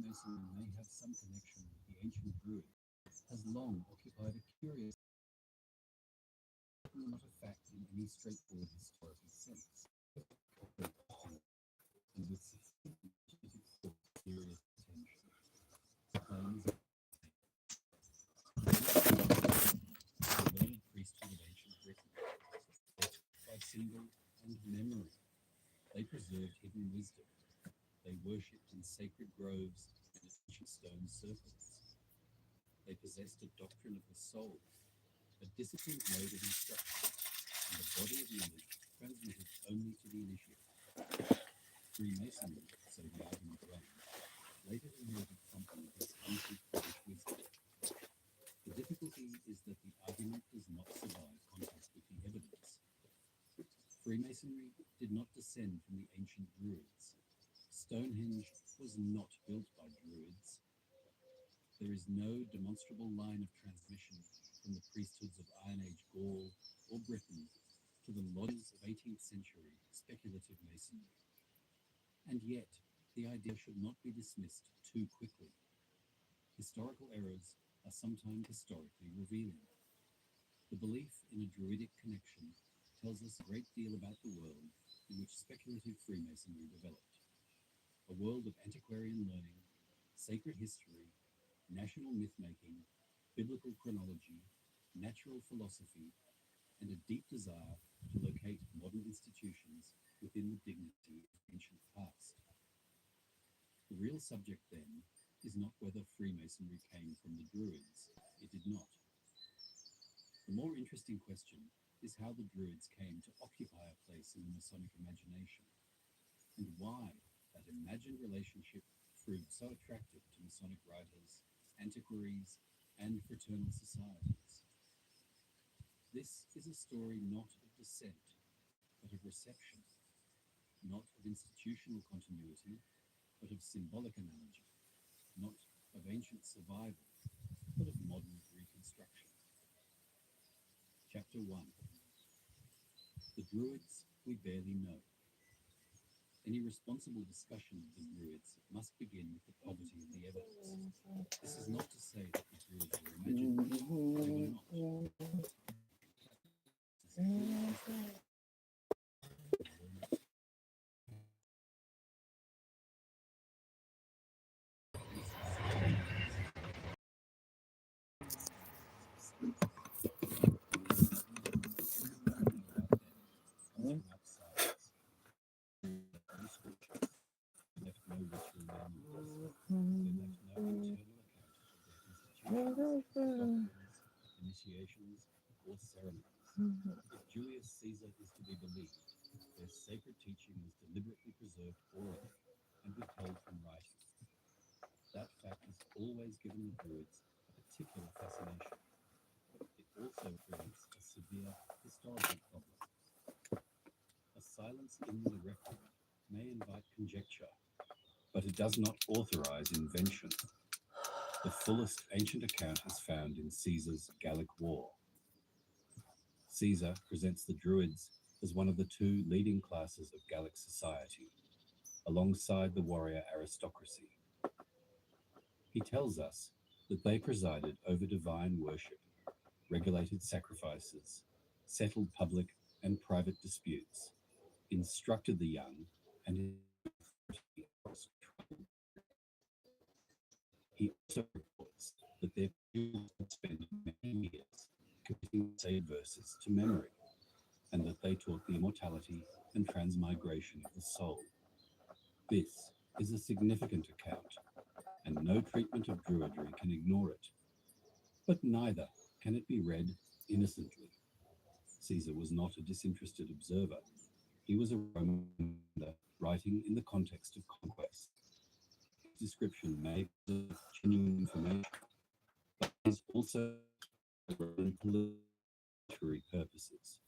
Freemasonry may have some connection with the ancient Druids has long occupied a curious, not a fact in any straightforward historical sense, and with sufficient serious attention. Claims of the learned priesthood of ancient Britain, by symbol and memory, they preserved hidden wisdom. They worshipped in sacred groves and ancient stone circles. They possessed a doctrine of the soul, a disciplined mode of instruction, and a body of knowledge transmitted only to the initiate. Freemasonry, so the argument runs, later inherited from them this unsupported wisdom. The difficulty is that the argument does not survive contact with the evidence. Freemasonry did not descend from the ancient Druids. Stonehenge was not built by Druids. There is no demonstrable line of transmission from the priesthoods of Iron Age Gaul or Britain to the lodges of 18th century speculative masonry. And yet, the idea should not be dismissed too quickly. Historical errors are sometimes historically revealing. The belief in a Druidic connection tells us a great deal about the world in which speculative Freemasonry developed. A world of antiquarian learning, sacred history, national myth-making, biblical chronology, natural philosophy, and a deep desire to locate modern institutions within the dignity of the ancient past. The real subject, then, is not whether Freemasonry came from the Druids. It did not. The more interesting question is how the Druids came to occupy a place in the Masonic imagination, and why that imagined relationship proved so attractive to Masonic writers, antiquaries, and fraternal societies. This is a story not of descent, but of reception, not of institutional continuity, but of symbolic analogy, not of ancient survival, but of modern reconstruction. Chapter 1. The Druids we barely know. Any responsible discussion of the Druids must begin with the poverty of the evidence. This is not to say that the Druids were imaginary. They were not. Initiations, or ceremonies. If Julius Caesar is to be believed, their sacred teaching was deliberately preserved orally and withheld from writing. That fact has always given the Druids a particular fascination. It also creates a severe historical problem. A silence in the record may invite conjecture, but it does not authorize invention. The fullest ancient account is found in Caesar's Gallic War. Caesar presents the Druids as one of the two leading classes of Gallic society, alongside the warrior aristocracy. He tells us that they presided over divine worship, regulated sacrifices, settled public and private disputes, instructed the young, and he also reports that their pupils had spent many years committing sacred verses to memory, and that they taught the immortality and transmigration of the soul. This is a significant account, and no treatment of Druidry can ignore it. But neither can it be read innocently. Caesar was not a disinterested observer. He was a Roman commander writing in the context of conquest. His description may preserve genuine information, but is also for literary purposes.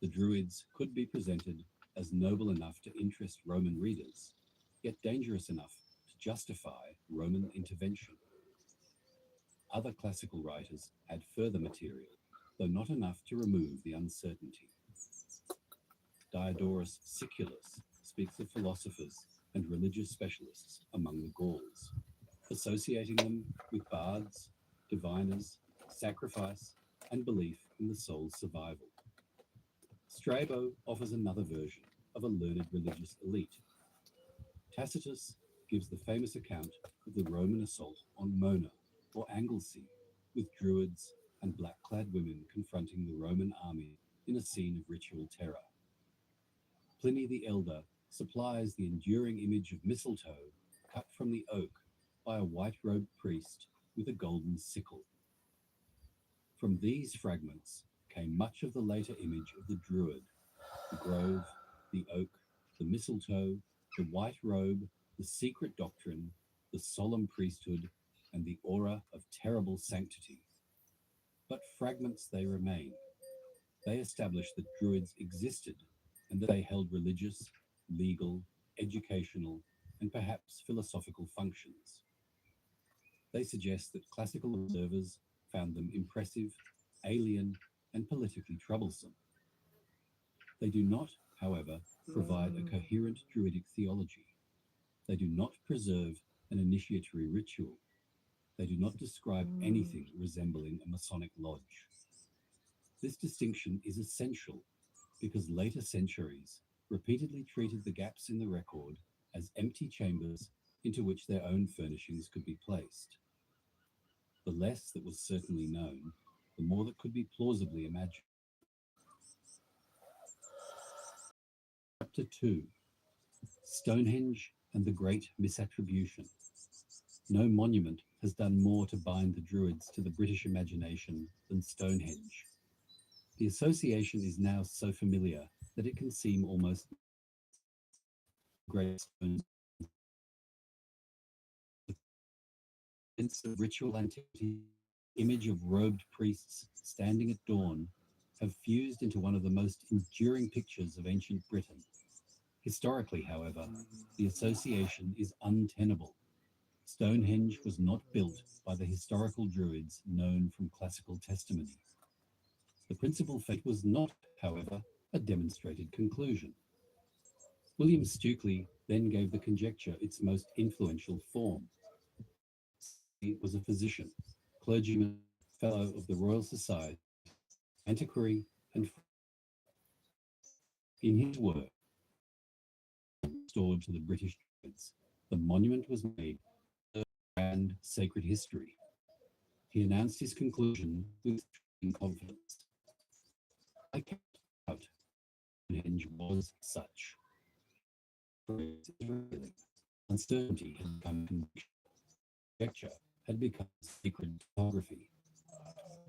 The Druids could be presented as noble enough to interest Roman readers, yet dangerous enough to justify Roman intervention. Other classical writers add further material, though not enough to remove the uncertainty. Diodorus Siculus speaks of philosophers and religious specialists among the Gauls, associating them with bards, diviners, sacrifice, and belief in the soul's survival. Strabo offers another version of a learned religious elite. Tacitus gives the famous account of the Roman assault on Mona, or Anglesey, with druids and black-clad women confronting the Roman army in a scene of ritual terror. Pliny the Elder supplies the enduring image of mistletoe cut from the oak by a white-robed priest with a golden sickle. From these fragments came much of the later image of the druid, the grove, the oak, the mistletoe, the white robe, the secret doctrine, the solemn priesthood, and the aura of terrible sanctity. But fragments they remain. They establish that druids existed and that they held religious, legal, educational, and perhaps philosophical functions. They suggest that classical observers found them impressive, alien, and politically troublesome. They do not, however, provide a coherent druidic theology. They do not preserve an initiatory ritual. They do not describe anything resembling a Masonic lodge. This distinction is essential because later centuries repeatedly treated the gaps in the record as empty chambers into which their own furnishings could be placed. The less that was certainly known, the more that could be plausibly imagined. Chapter 2: Stonehenge and the Great Misattribution. No monument has done more to bind the Druids to the British imagination than Stonehenge. The association is now so familiar that it can seem almost great stones. The sense of ritual antiquity, image of robed priests standing at dawn, have fused into one of the most enduring pictures of ancient Britain. Historically, however, the association is untenable. Stonehenge was not built by the historical Druids known from classical testimony. The principal fate was not, however, a demonstrated conclusion. William Stukeley then gave the conjecture its most influential form. He was a physician, clergyman, fellow of the Royal Society, antiquary, and in his work, restored to the British Druids, the monument was made and sacred history. He announced his conclusion with confidence. I cannot doubt Stonehenge was such. Uncertainty had become conjecture, had become sacred topography.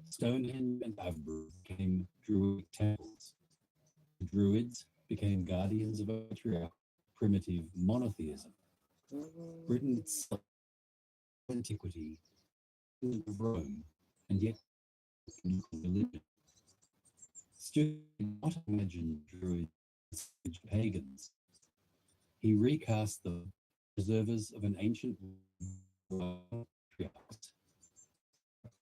Stonehenge and Avbru became Druidic temples. The Druids became guardians of a patriarchal, primitive monotheism. Britain itself, antiquity, of Rome, and yet religion. Stuart did not imagine Druids as pagans. He recast them as preservers of an ancient patriarchs.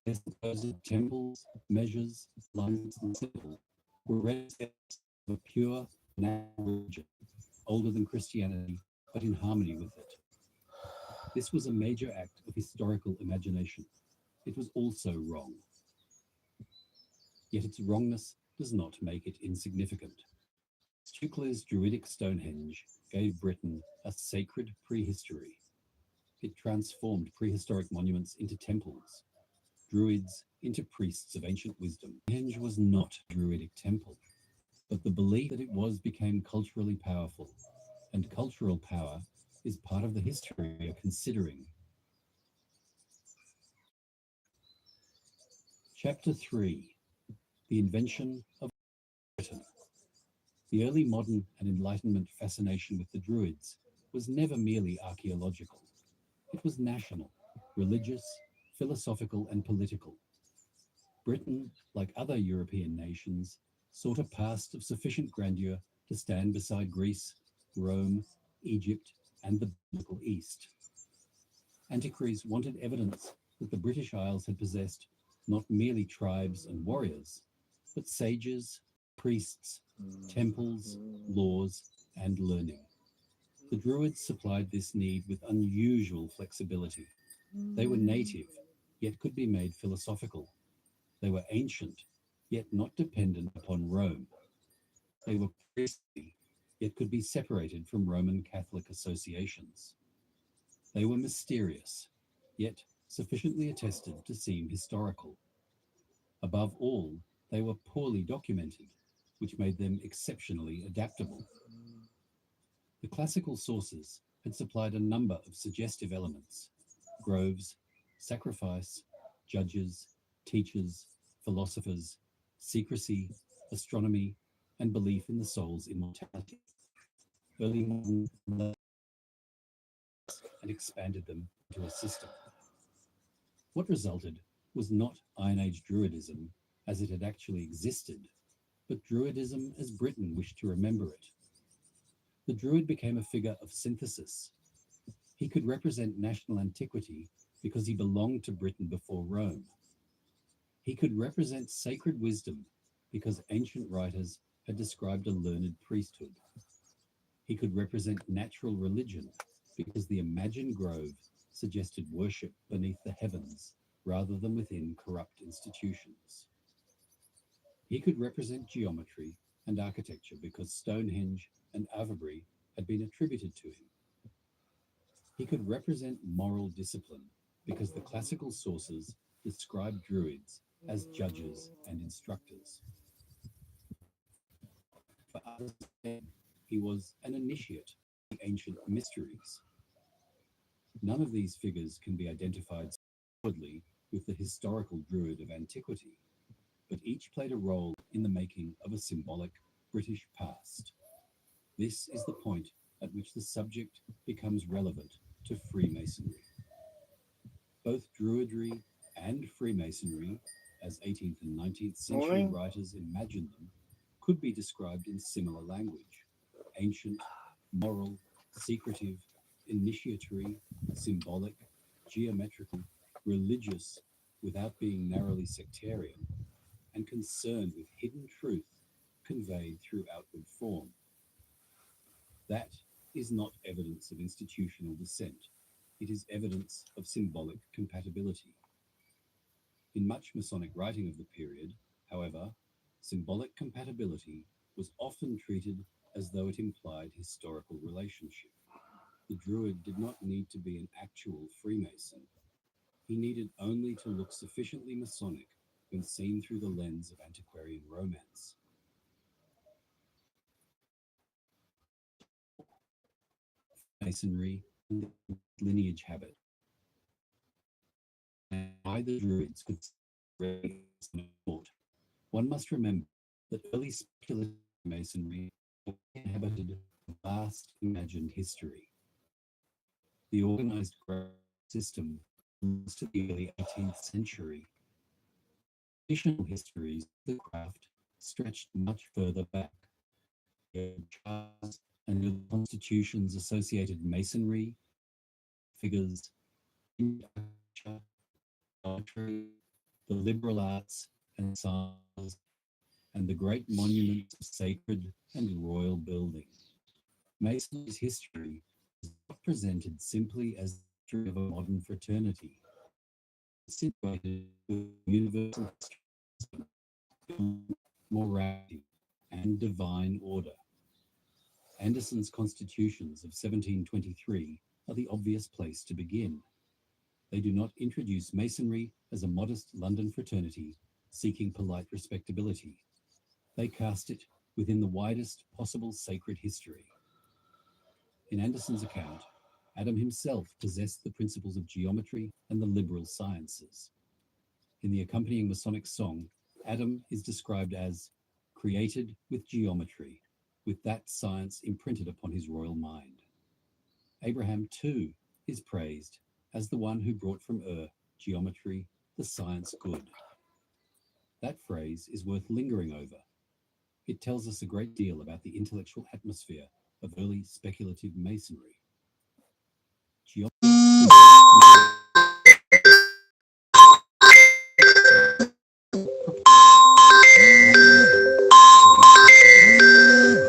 Their supposed temples, measures, lines, and symbols were representatives of a pure, natural religion, older than Christianity, but in harmony with it. This was a major act of historical imagination. It was also wrong. Yet its wrongness does not make it insignificant. Stukeley's Druidic Stonehenge gave Britain a sacred prehistory. It transformed prehistoric monuments into temples, Druids into priests of ancient wisdom. Stonehenge was not a Druidic temple, but the belief that it was became culturally powerful, and cultural power is part of the history we are considering. Chapter 3: The Invention of Britain. The early modern and Enlightenment fascination with the Druids was never merely archaeological. It was national, religious, philosophical, and political. Britain, like other European nations, sought a past of sufficient grandeur to stand beside Greece, Rome, Egypt, and the Biblical East. Antiquaries wanted evidence that the British Isles had possessed not merely tribes and warriors, but sages, priests, temples, laws, and learning. The Druids supplied this need with unusual flexibility. They were native, yet could be made philosophical. They were ancient, yet not dependent upon Rome. They were priestly, yet could be separated from Roman Catholic associations. They were mysterious, yet sufficiently attested to seem historical. Above all, they were poorly documented, which made them exceptionally adaptable. The classical sources had supplied a number of suggestive elements: groves, sacrifice, judges, teachers, philosophers, secrecy, astronomy, and belief in the soul's immortality. Early modern and expanded them into a system. What resulted was not Iron Age Druidism as it had actually existed, but Druidism as Britain wished to remember it. The Druid became a figure of synthesis. He could represent national antiquity because he belonged to Britain before Rome. He could represent sacred wisdom because ancient writers had described a learned priesthood. He could represent natural religion because the imagined grove suggested worship beneath the heavens rather than within corrupt institutions. He could represent geometry and architecture because Stonehenge and Avebury had been attributed to him. He could represent moral discipline because the classical sources described Druids as judges and instructors. For others, he was an initiate of the ancient mysteries. None of these figures can be identified solidly with the historical Druid of antiquity, but each played a role in the making of a symbolic British past. This is the point at which the subject becomes relevant to Freemasonry. Both Druidry and Freemasonry, as 18th and 19th century writers imagined them, could be described in similar language: ancient, moral, secretive, initiatory, symbolic, geometrical, religious, without being narrowly sectarian, and concerned with hidden truth conveyed through outward form. That is not evidence of institutional descent. It is evidence of symbolic compatibility. In much Masonic writing of the period, however, symbolic compatibility was often treated as though it implied historical relationship. The Druid did not need to be an actual Freemason. He needed only to look sufficiently Masonic when seen through the lens of antiquarian romance. Masonry and the lineage habit, and why the Druids could support. One must remember that early speculative Masonry inhabited a vast imagined history. The organized system belongs to the early 18th century. Traditional histories of the craft stretched much further back. Charters and the constitutions associated masonry, figures, poetry, the liberal arts and sciences, and the great monuments of sacred and royal building. Masonry's history is not presented simply as the history of a modern fraternity. It's situated with universal history, morality, and divine order. Anderson's constitutions of 1723 are the obvious place to begin. They do not introduce Masonry as a modest London fraternity seeking polite respectability. They cast it within the widest possible sacred history. In Anderson's account, Adam himself possessed the principles of geometry and the liberal sciences. In the accompanying Masonic song, Adam is described as created with geometry, with that science imprinted upon his royal mind. Abraham, too, is praised as the one who brought from geometry, the science good. That phrase is worth lingering over. It tells us a great deal about the intellectual atmosphere of early speculative masonry. Geometry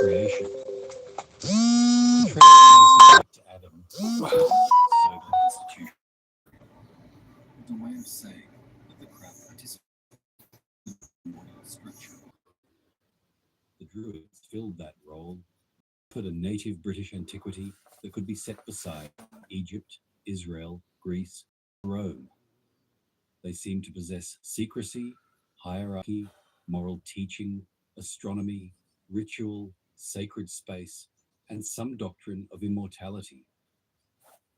creation. Druids filled that role, offered a native British antiquity that could be set beside Egypt, Israel, Greece, Rome. They seem to possess secrecy, hierarchy, moral teaching, astronomy, ritual, sacred space, and some doctrine of immortality.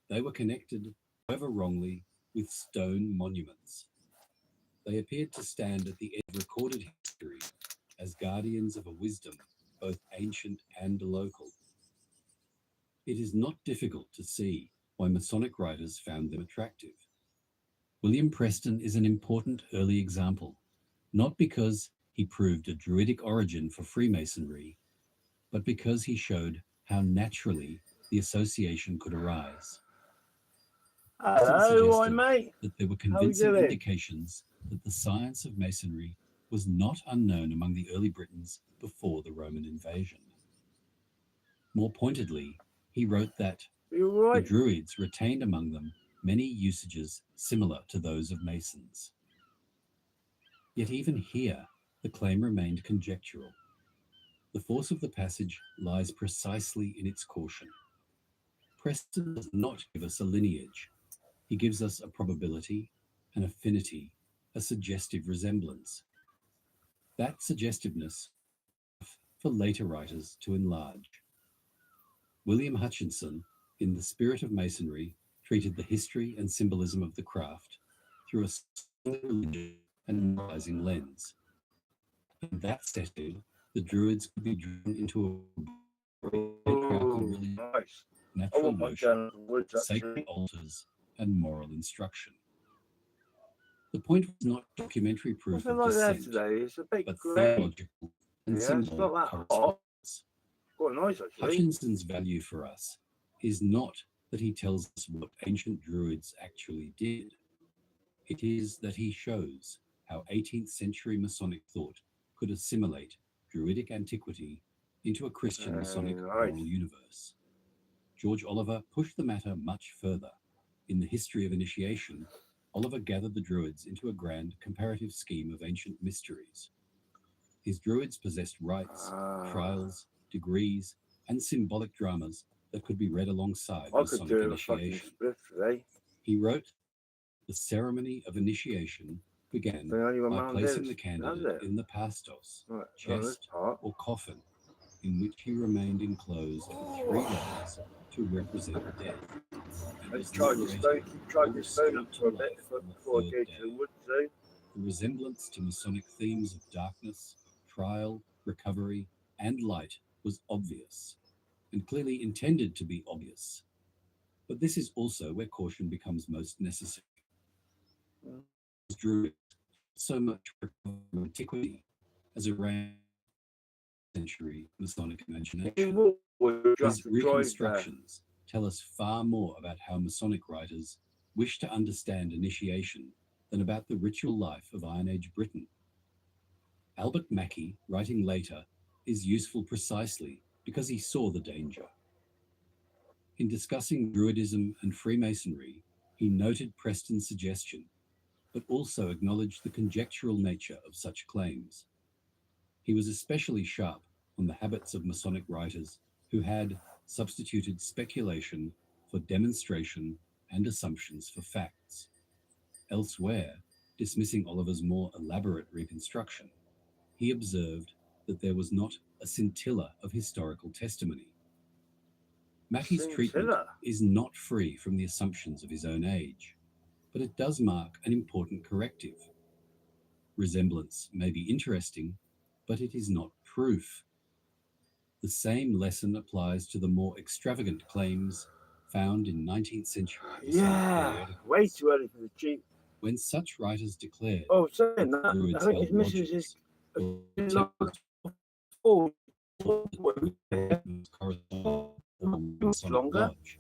They were connected, however wrongly, with stone monuments. They appeared to stand at the edge of recorded history as guardians of a wisdom both ancient and local. It is not difficult to see why Masonic writers found them attractive. William Preston is an important early example, not because he proved a Druidic origin for Freemasonry, but because he showed how naturally the association could arise. Preston Hello, suggested mate. that there were How we convincing doing? indications that the science of Masonry was not unknown among the early Britons before the Roman invasion. More pointedly, he wrote that You all the right? Druids retained among them many usages similar to those of Masons. Yet even here, the claim remained conjectural. The force of the passage lies precisely in its caution. Preston does not give us a lineage. He gives us a probability, an affinity, a suggestive resemblance. That suggestiveness for later writers to enlarge. William Hutchinson, in The Spirit of Masonry, treated the history and symbolism of the craft through a religious and moralizing lens. In that setting, the Druids could be drawn into a patriarchal Oh, religion, nice. I natural want my motion, journal of woods, sacred actually. altars, and moral instruction. The point was not documentary proof Nothing of like that descent, today. It's a bit but grey. theological and Yeah, it's not symbolic that hot. correspondence. Quite nice, actually. Hutchinson's value for us is not that he tells us what ancient Druids actually did. It is that he shows how 18th century Masonic thought could assimilate Druidic antiquity into a Christian Masonic Right. moral universe. George Oliver pushed the matter much further. In The History of Initiation, Oliver gathered the Druids into a grand comparative scheme of ancient mysteries. His Druids possessed rites, trials, degrees, and symbolic dramas that could be read alongside I could Masonic do a fucking initiation. split today. He wrote, the ceremony of initiation began by placing the candidate in the pastos, Right, chest, or coffin, in which he remained enclosed for 3 days to represent death, and I was tried this phone, liberated keep or trying this phone up restored to for a bit life on before I the go 3rd to the day. woods, though. The resemblance to Masonic themes of darkness, trial, recovery, and light was obvious, and clearly intended to be obvious. But this is also where caution becomes most necessary. Druids so much from antiquity as around century Masonic imagination. His reconstructions tell us far more about how Masonic writers wish to understand initiation than about the ritual life of Iron Age Britain. Albert Mackey, writing later, is useful precisely because he saw the danger. In discussing Druidism and Freemasonry, he noted Preston's suggestion, but also acknowledged the conjectural nature of such claims. He was especially sharp on the habits of Masonic writers who had substituted speculation for demonstration and assumptions for facts. Elsewhere, dismissing Oliver's more elaborate reconstruction, he observed that there was not a scintilla of historical testimony. Mackey's treatment is not free from the assumptions of his own age, but it does mark an important corrective. Resemblance may be interesting, but it is not proof. The same lesson applies to the more extravagant claims found in 19th century periodicals. Way too early for the cheap. When such writers declared saying that that, Druids I think held his missus lodges is or Masonic longer. lodge,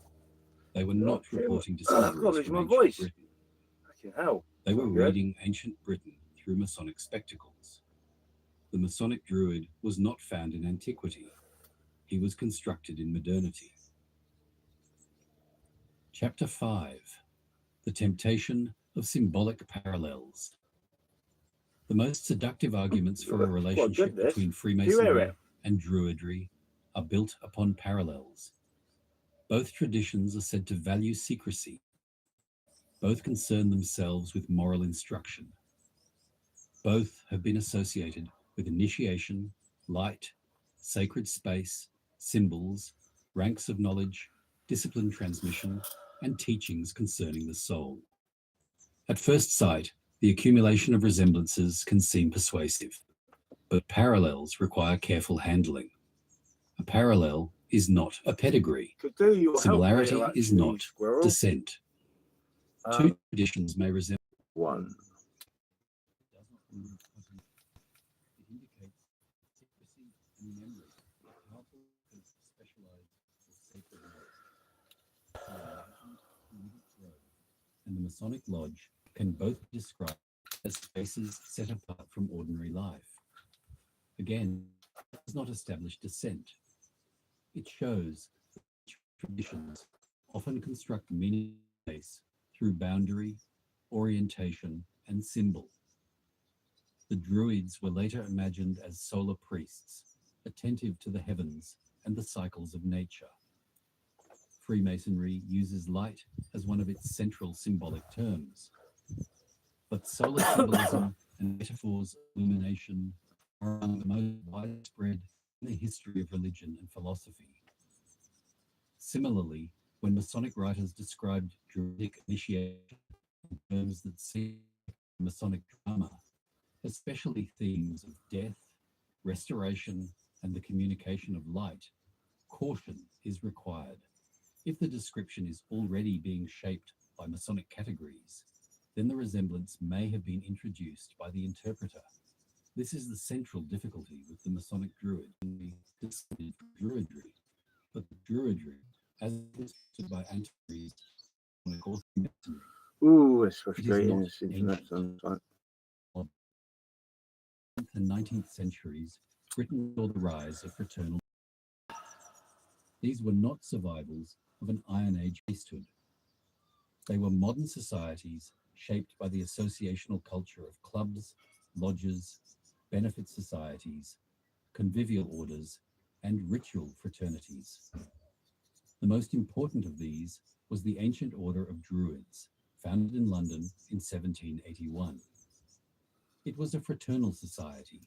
they were not reporting discoveries from ancient Britain. Hell, they were reading ancient Britain through Masonic spectacles. The Masonic Druid was not found in antiquity. He was constructed in modernity. Chapter 5. The Temptation of Symbolic Parallels. The most seductive arguments for a relationship between Freemasonry and Druidry are built upon parallels. Both traditions are said to value secrecy. Both concern themselves with moral instruction. Both have been associated with initiation, light, sacred space, symbols, ranks of knowledge, discipline transmission, and teachings concerning the soul. At first sight, the accumulation of resemblances can seem persuasive, but parallels require careful handling. A parallel is not a pedigree. Could do your Similarity help is actually, not squirrel. descent. Two traditions may resemble One. does not remove continuity. It indicates secrecy and memory, powerful because specialized or sacred knowledge. The enlightened Druidic grove and the Masonic Lodge can both be described as spaces set apart from ordinary life. Again, it does not establish descent. It shows that traditions often construct meaning space through boundary, orientation, and symbol. The Druids were later imagined as solar priests, attentive to the heavens and the cycles of nature. Freemasonry uses light as one of its central symbolic terms. But solar symbolism and metaphors of illumination are among the most widespread in the history of religion and philosophy. Similarly, when Masonic writers described Druidic initiation in terms that seem Masonic drama, especially themes of death, restoration, and the communication of light, caution is required. If the description is already being shaped by Masonic categories, then the resemblance may have been introduced by the interpreter. This is the central difficulty with the Masonic Druid, descended from Druidry, but the Druidry, as understood by antiquaries or Freemasonry, Ooh, it's it is frustrating. not This internet ancient. sometimes. And 19th centuries, Britain saw the rise of fraternal. These were not survivals of an Iron Age priesthood. They were modern societies shaped by the associational culture of clubs, lodges, benefit societies, convivial orders, and ritual fraternities. The most important of these was the Ancient Order of Druids, founded in London in 1781. It was a fraternal society,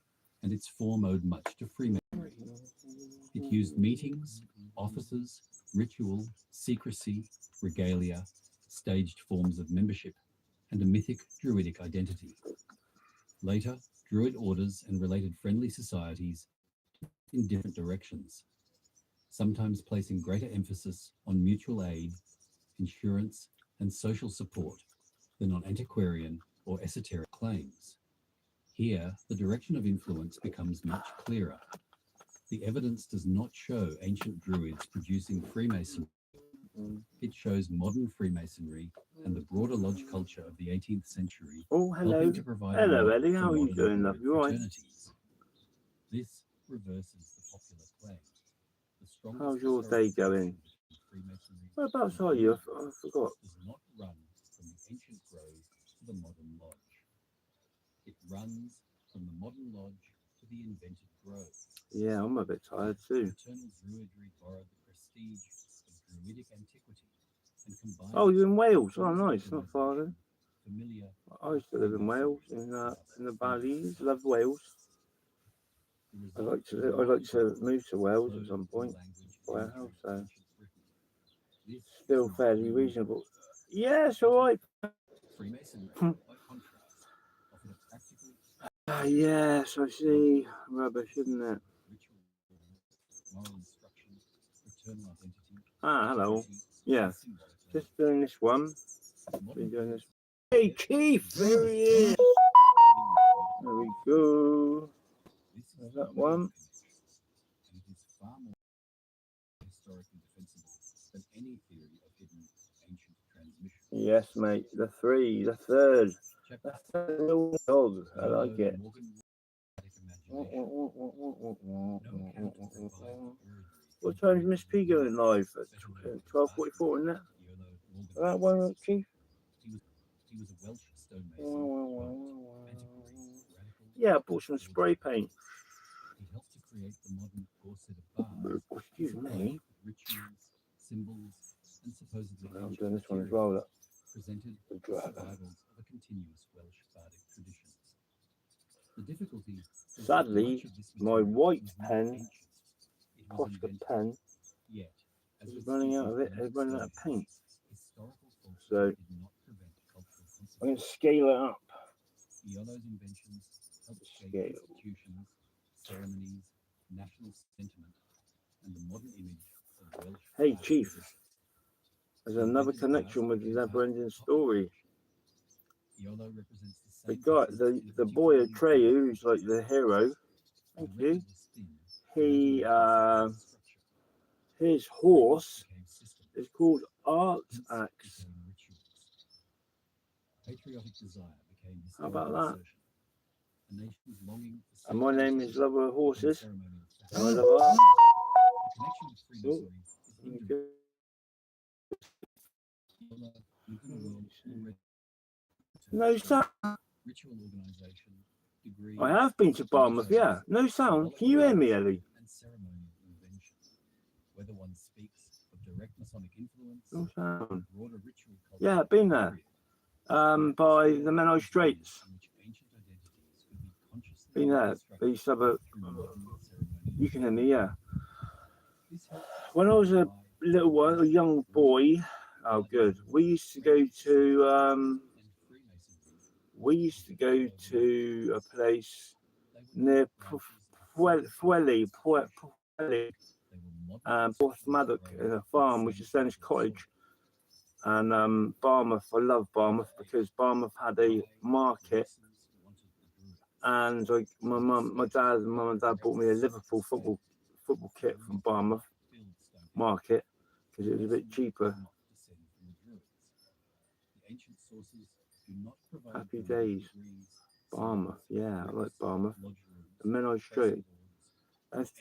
and its form owed much to Freemasonry. It used meetings, offices, ritual, secrecy, regalia, staged forms of membership, and a mythic Druidic identity. Later, Druid orders and related friendly societies in different directions, sometimes placing greater emphasis on mutual aid, insurance, and social support than on antiquarian or esoteric claims. Here, the direction of influence becomes much clearer. The evidence does not show ancient Druids producing Freemasonry. It shows modern Freemasonry and the broader lodge culture of the 18th century Oh, hello. helping to provide a Hello, model Eddie. for How are you modern doing, love? Druid You all right? fraternities. This reverses the popular claim. The strongest How's your historical day going? connection between Freemasonry Whereabouts and are you? I Druidry forgot. does not run from the ancient grove to the modern lodge. It runs from the modern lodge to the invented grove. Yeah, I'm a bit tired too. Fraternal Druidry borrowed the prestige of Druidic antiquity and combined Oh, it you're in with Wales? Oh, tools of nice. Not far then. modernization familiar I with used to live in Wales, Freemasonry in throughout the previous valleys. Love centuries. Wales. The I'd result like is to. a I'd like to multi-ethnic, move to Wales at clothed some in point. language Buy a and house ritual there. ancient Britain. This Still is fairly reasonable. Yeah, it's all right. Freemasonry, by contrast, offered a practical Yes, I see. Rubbish, isn't it? ritual, moral instruction, fraternal identity, Ah, hello. security, Yeah, and symbolic just language. doing this one. Modern Been doing this. Druids Hey, Chief, there he is. There we go. This is There's the that real one. connection, and it is far more historically defensible than any theory of hidden ancient transmission. Yes, mate. The third. Chapter The third little dog. I YOLO like it. Morgan imagination. No account provides Druidry What time is Miss P going live? At special 12:44, isn't it? YOLO Morgan That one, Chief. He was a Welsh stonemason, poet, antiquary, radical, Yeah, I bought some spray paint. He helped to create the modern corset of bars, Excuse me. rituals, symbols, and supposedly I'm ancient doing this one as materials well. Look, presented the as dragon. survivals of a continuous Welsh bardic tradition. The difficulty is that Sadly, much of this my material white was not pen, ancient. It was Posca invented. pen, Yet, as is with running out species of it. and They're running out of stories, paint. historical So falsity did not prevent cultural I'm going to consistency. scale it up. Iolo's inventions helped shape Scale. institutions, ceremonies, national sentiment, and the modern image of Welsh Hey, bardic Chief. tradition. There's The another invented class connection with the became part of never-ending the popular story. culture. Iolo represents the The same guy, techniques in a the boy particularly Atreyu, vivid who's like the hero. Thank The you. record was thin, He, imagination supported structure. his Rituals horse became systems, is called Art hints Axe. became rituals. Patriotic desire became How about historical that? assertion. A nation's longing for And my name is sacred Lover of became Horses. ceremonial And I festival. love art. The connection with Oh, Freemasonry is you indirect. go. Iolo lived in a world already No sound. ritual organization, degrees, I have been to Barmouth, yeah. No sound. Can you hear me, Ellie? and ceremonial invention. Whether one speaks of direct Masonic influence No sound. or broader ritual culture, Yeah, I've been there. By the Menai Straits. in which ancient identities could be consciously Been there. reconstructed East suburb. through modern ceremonial. You can hear me, yeah. This helps When I was a why little one, a young boy, oh good. We used to go to and Freemasonry we used to go to a place they were near not branches of Pwelly, they were modern Porthmadog, in a farm, which is then his cottage. And Barmouth, I love Barmouth because Barmouth had a market, and like my mum and dad bought me a Liverpool football kit from Barmouth market because it was a bit cheaper. Happy days, Barmouth, yeah, I like Barmouth. And Menai Street.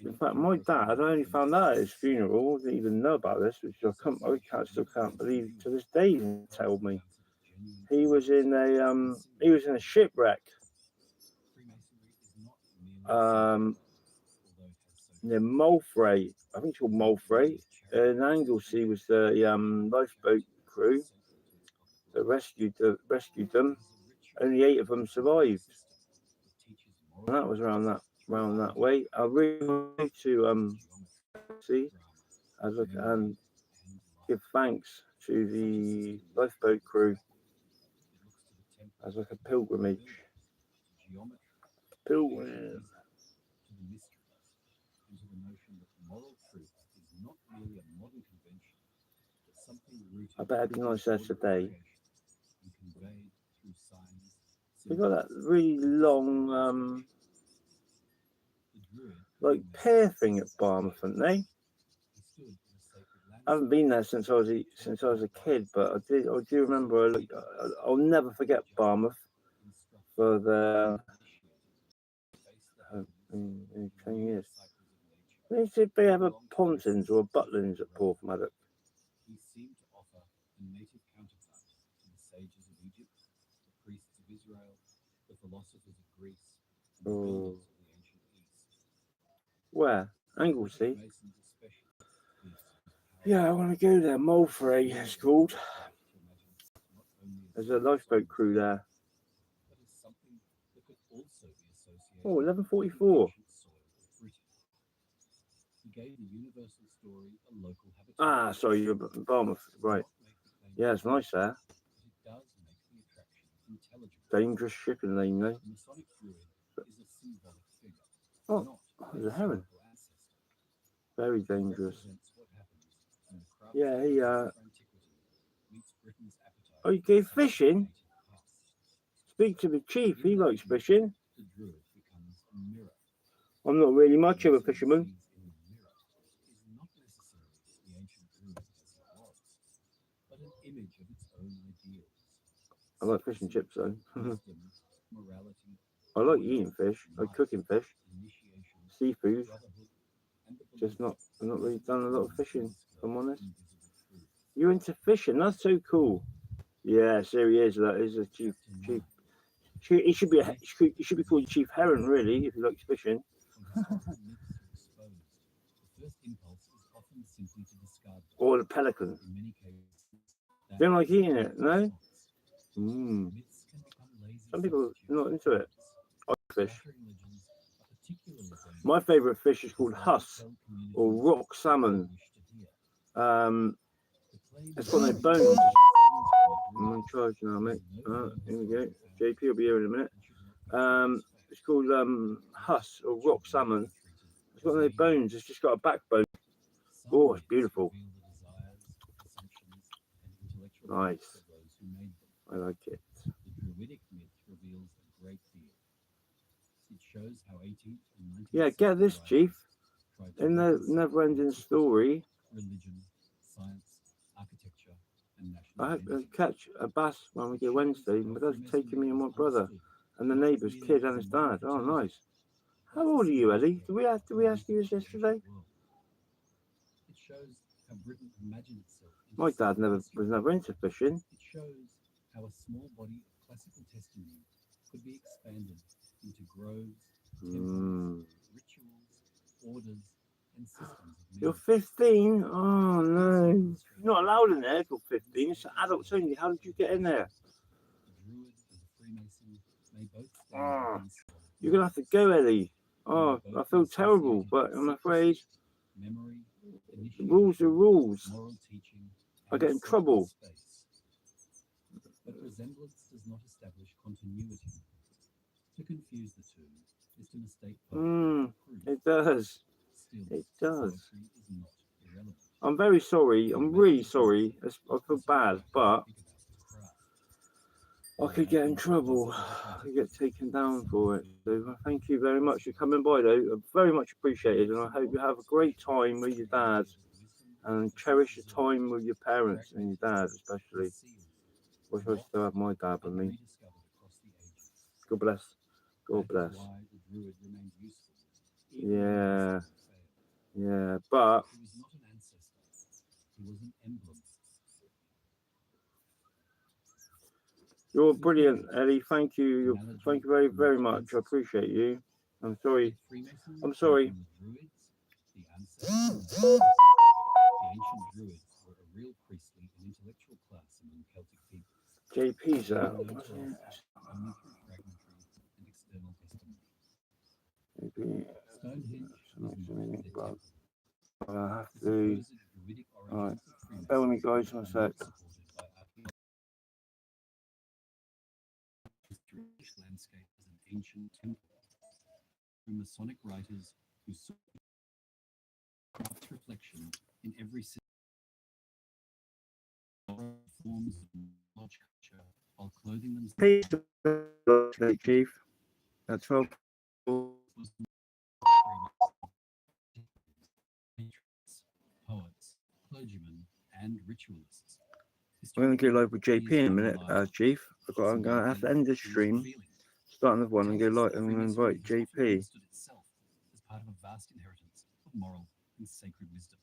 In fact, my dad, I only found out at his funeral. I didn't even know about this, which I still can't believe to this day. He told me he was in a shipwreck near Mulfray. I think it's called Mulfray. And Anglesey was the lifeboat crew that rescued them. Only 8 of them survived. And that was around that way. I really wanted to see and give thanks to the lifeboat crew as like a pilgrimage. Pilgrim. Into the notion that moral truth is not merely a modern convention, but something rooted I bet it'd be nice there today. and conveyed through signs. They got that really long like pear thing at Barmouth, haven't they? I haven't been there since I was a kid, but I do remember. I'll never forget Barmouth for the 10 years. Did they have a Pontins or a Butlins at Porthmadog? He seemed to offer a native counterpart to the sages of Egypt, the priests of Israel, the philosophers of Greece, and the builders of the ancient East. Where? Anglesey? Yeah, I want to go there. Mulfray, it's called. There's a lifeboat crew there. Oh, 11:44. Ah, sorry, you're Barmouth, right? Yeah, it's nice there. Dangerous shipping lane, though. Oh, there's a heron. Very dangerous. Yeah, he oh, you go fishing? Speak to the chief, he likes fishing. I'm not really much of a fisherman. I like fish and chips though. I like eating fish, I like cooking fish, seafood. Just not, I've not really done a lot of fishing, if I'm honest. You're into fishing, that's so cool. Yeah, there he is, that is a chief. He should be called Chief Heron, really, if he likes fishing. first impulse is often simply to discard them. Or the pelican. In many cases, that Don't like is the eating it, correct no? response. Mm. Myths can become lazy Some people substitutes are not for into it. practice. Fish. Flattering legends are particularly dangerous My favourite fish is because called they huss tell or communities rock what they salmon. wish to hear. The claim It's that got no trees bones. are signs from I'm in druids charge now, mate. has no firm Here we go. historical JP will be here in a minute. and should not be taken as It's fact. called huss or rock salmon. It's got no bones. It's just got a backbone. Oh, it's beautiful. Reveal the desires, assumptions, and intellectual Nice. thoughts of those who made them. I like it. The Druidic myth reveals a great deal. It shows how 18th and 19th Yeah, get this, Chief. tried to In the reconcile never-ending story, religion, science, architecture, and national I had to identity. catch a bus when we go Wednesday. My dad's taking me and my brother and the neighbour's kid and his dad. Oh, nice. How old are you, Ellie? Did we ask you this yesterday? It shows how Britain imagined itself. My dad was never into fishing. It shows how a small body of classical testimony could be expanded into groves, temples, rituals, orders, and systems of You're meaning. 15? Oh, no. You're not allowed in there till 15. It's adults only. How did you get in there? The Druid and the Freemason may both stand Oh, within symbolic you're going to have to go, Ellie. Oh, I feel terrible, but I'm afraid memory, the rules are rules. moral teaching, I get in trouble. space. But resemblance does not establish continuity. To confuse the two is to mistake It does. Still, It does. poetry is not irrelevant. I'm very sorry. I'm really sorry. I feel bad, but I could get in trouble. I could get taken down for it. So thank you very much for coming by, though. Very much appreciated, and I hope you have a great time with your dad and cherish your time with your parents and your dad, especially. Wish I still have my dad with me. God bless. God bless. Yeah. Yeah, but he was not an ancestor. He was an emblem. You're brilliant, Ellie. Thank you. Thank you very, very much. I appreciate you. I'm sorry. I'm sorry. The ancient druids were a real priestly and intellectual class among Celtic peoples. JP's Only through fragmentary and external testimony. Stonehenge was not their temple. I have to. Alright. Bear with me, guys, one sec. Landscape as an ancient temple. Through Masonic writers who saw reflection in every forms of knowledge culture while clothing themselves. Chief. That's 12. Poets, clergymen, and ritualists. I'm going to go live with JP in a minute, Chief. I'm going to have to end this stream, start another one, and go live and invite JP. As part of a vast inheritance of moral and sacred wisdom.